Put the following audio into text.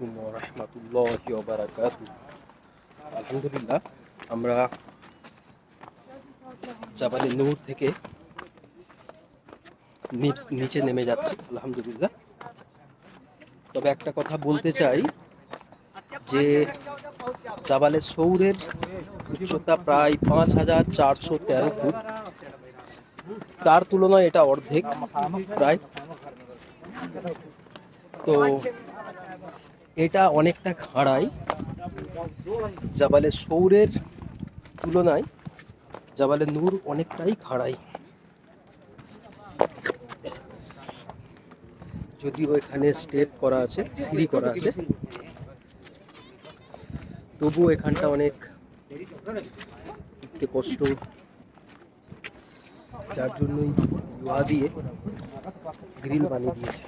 আলাইকুম ওয়া রাহমাতুল্লাহি ওয়া বারাকাতুহু। আলহামদুলিল্লাহ, আমরা জাবালে নূর থেকে নিচে নেমে যাচ্ছি আলহামদুলিল্লাহ। তবে একটা কথা বলতে চাই যে জাবালে সৌরের উচ্চতা প্রায় ৫,৪১৩ ফুট। তার তুলনায় এটা অর্ধেক প্রায়। তো এটা অনেকটা খাড়াই। জাবালে সৌরের তুলনায় জাবালে নূর অনেকটাই খাড়াই, যদিও এখানে স্টেপ করা আছে, সিঁড়ি করা আছে, তবুও এখানটা অনেক উঠতে কষ্ট, যার জন্যই লোহা দিয়ে গ্রিল বানিয়ে দিয়েছে।